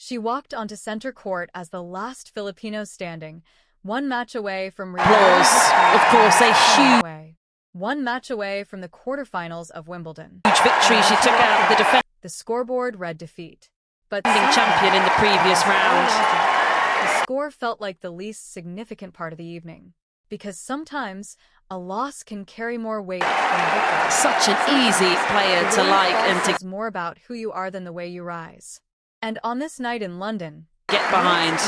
She walked onto center court as the last Filipino standing, one match away from applause. Of course, a huge one match away from the quarterfinals of Wimbledon. Victory. She took out the defending The scoreboard read defeat, but champion in the previous round. The score felt like the least significant part of the evening, because sometimes a loss can carry more weight than a victory. Such an easy player to like and to It's more about who you are than the way you rise. And on this night in London, get behind.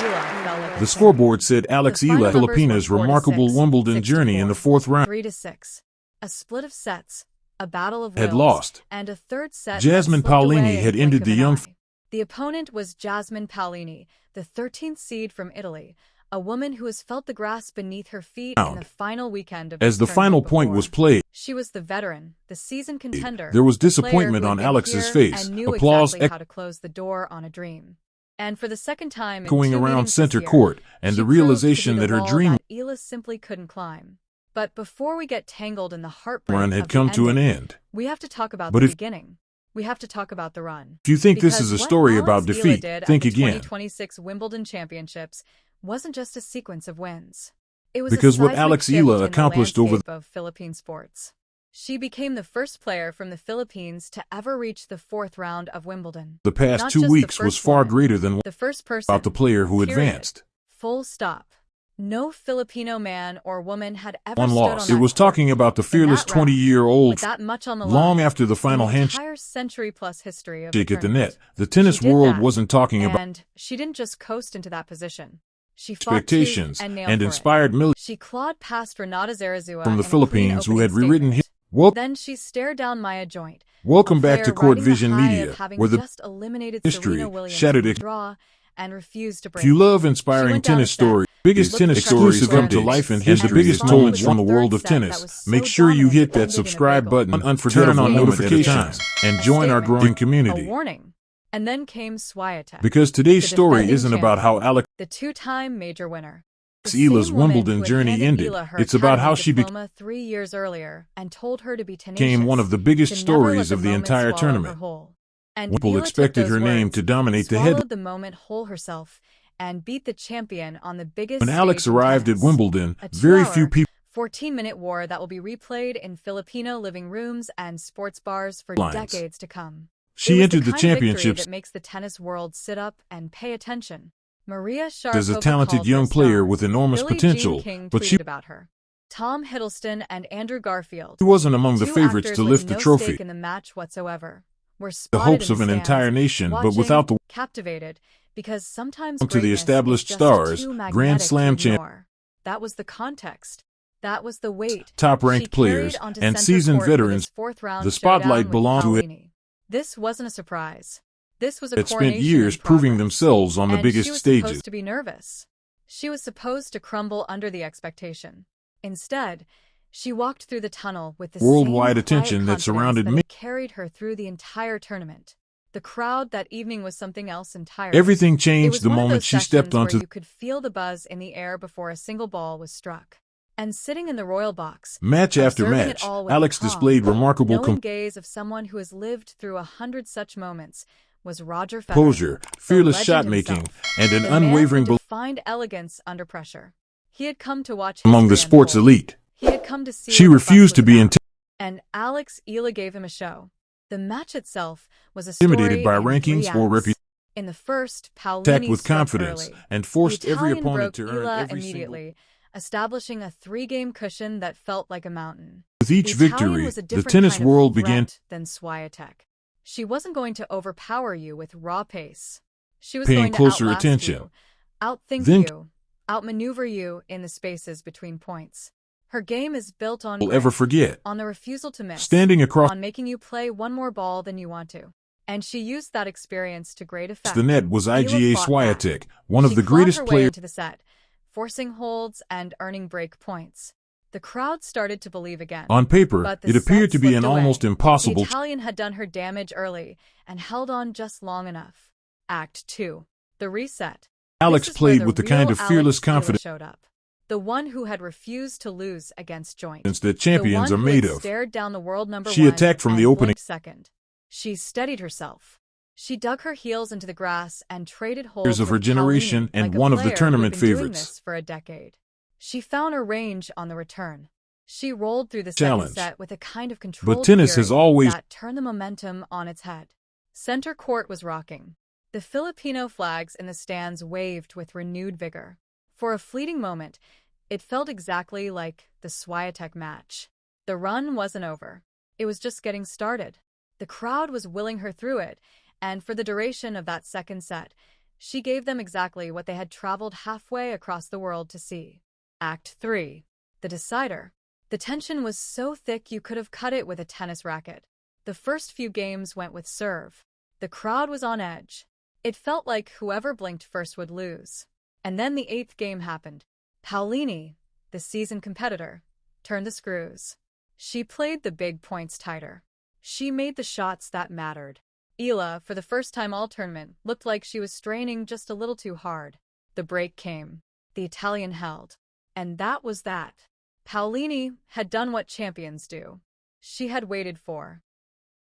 The scoreboard said Alex Eala Filipina's remarkable Wimbledon journey in the fourth round 3-6. A split of sets, a battle of had wills, lost. and a third set Jasmine that slipped away Paolini in had the ended blink the of an young eye. The opponent was Jasmine Paolini, the 13th seed from Italy, a woman who has felt the grass beneath her feet in the final weekend of As the final point was played, She was the veteran, the seasoned contender. there was the disappointment player who on had been Alex's here face. and knew Applause exactly how to close the door on a dream. And for the second time in echoing two around meetings center this year, court, and she the proved to realization be that the her wall dream that Eala simply couldn't climb. But before we get tangled in the heartbreak run of had the come to an ending, end. we have to talk about But the if- beginning. We have to talk about the run. If you think this Because is a what story Alex about Eala defeat, did think at the again. 2026 Wimbledon Championships wasn't just a sequence of wins. It was Because a what seismic Alex shift Eala in accomplished the over landscape of Philippine sports. She became the first player from the Philippines to ever reach the fourth round of Wimbledon. The past Not 2 just the weeks was first far woman, greater than the first person about the player who period. advanced. Full stop. No Filipino man or woman had ever One stood loss. on It that was court talking about the in fearless that round, 20-year-old with that much on the long line. after the final In the handshake entire century-plus history of at the tournament. net. The tennis She did world that, wasn't talking about and she didn't just coast into that position. She fought expectations tooth and nail and for inspired it. millions She clawed past Renata Zarazua from the in a Philippines clean who had opening rewritten statement. Then she stared down Maya Joint. Welcome a back to player Court riding the Vision high of Media, having where the just eliminated history Serena Williams shattered in ex- the draw and refused to break. If you love She inspiring went down tennis a set, stories, biggest looked tennis at stories Chuck come to Square life in and history, the biggest responded moments with from the a world third of set that tennis. was so Make sure you dominant hit it that ended in a subscribe bagel. button, turn Unforgettable on moment at a notifications, and A join our statement, growing a community. warning, and then came Swiatek, Because today's the story defending isn't about how champion, Alex the two-time major winner. The Eala's same woman Wimbledon who had journey handed ended. Eala her It's about how academy she diploma 3 years earlier and told her to be tenacious, became one of the biggest to never let stories of the moment entire swallow her tournament. whole. And People Eala took expected those her name words, to dominate the swallowed headline. the moment whole herself, and beat the champion on the biggest When Alex stage in arrived at tennis. Wimbledon, A very 2-hour, few people 14-minute war that will be replayed in Filipino living rooms and sports bars for lines. decades to come. She It was entered the kind of victory championships that makes the tennis world sit up and pay attention. Maria Sharapova as a talented called young her player star. with enormous Billie potential, Jean King but tweeted she about her. Tom Hiddleston and Andrew Garfield, She wasn't among the two favorites actors to with lift the no trophy. stake in the match whatsoever, were The spotted hopes in of the an stands, entire nation, but watching, without the captivated, because sometimes to the greatness established is just stars, too Grand magnetic Slam to champ, ignore. That was the context. That was the weight. top-ranked She players, carried onto and center seasoned court for veterans. this fourth-round The spotlight showdown belonged with to Paolini. This wasn't a surprise. This was a that spent coronation years in proving progress. themselves on the And biggest she was stages. supposed to be nervous. She was supposed to crumble under the expectation. Instead, she walked through the tunnel with the Worldwide same attention quiet that surrounded confidence me. that had carried her through the entire tournament. The crowd that evening was something else entirely. Everything It changed was the one of moment those she stepped sessions where onto you could feel the buzz in the air before a single ball was struck. And sitting in the royal box, match after observing match. it all with Alex calm, displayed remarkable knowing gaze of someone who has lived through 100 such moments, was Roger Federer. composure, the fearless legend shot-making, himself, and an the man unwavering who belief defined elegance under pressure. He had come to watch among the history sports unfold. elite. He had come to see She what the fuss refused to was be about. And Alex Eala gave him a show. The match itself was a story intimidated by in rankings 3 or acts. reputation. In the first, Attacked Paolini with struck confidence early. and forced The every Italian opponent broke to earn Eala every immediately, establishing a 3-game cushion that felt like a mountain. With each The Italian victory, was a the different tennis kind of world began threat than Swiatek. She wasn't going to overpower you with raw pace. She was paying going to closer outlast attention. you, outthink Then- you, outmaneuver you in the spaces between points. Her game is built on will grit, ever forget. on the refusal to miss, Standing across on making you play one more ball than you want to. And she used that experience to great effect. the net was Eala IGA fought back. Swiatek, one of She the clawed greatest her way players. into the set, forcing holds and earning break points. The crowd started to believe again. On paper, But the it appeared set to be an slipped away. almost The impossible Italian had done her damage early and held on just long enough. Act 2. The reset. Alex This is where played with the kind real of fearless Alex Eala confidence showed up. The one who had refused to lose against Joint. that champions the are one made who had of. stared down the world number She one attacked from and the opening. blinked second. She steadied herself. She dug her heels into the grass and traded Of holds her with generation Paolini and like a one of the player tournament who had been doing favorites. this for a decade. She found her range on the return. She rolled through the second Challenge. set with a kind of But controlled tennis fury has always that turned the momentum on its head. Center court was rocking. The Filipino flags in the stands waved with renewed vigor. For a fleeting moment, it felt exactly like the Swiatek match. The run wasn't over. It was just getting started. The crowd was willing her through it, and for the duration of that second set, she gave them exactly what they had traveled halfway across the world to see. Act 3. The decider. The tension was so thick you could have cut it with a tennis racket. The first few games went with serve. The crowd was on edge. It felt like whoever blinked first would lose. And then the eighth game happened. Paolini, the seasoned competitor, turned the screws. She played the big points tighter. She made the shots that mattered. Eala, for the first time all tournament, looked like she was straining just a little too hard. The break came. The Italian held. And that was that. Paolini had done what champions do. She had waited for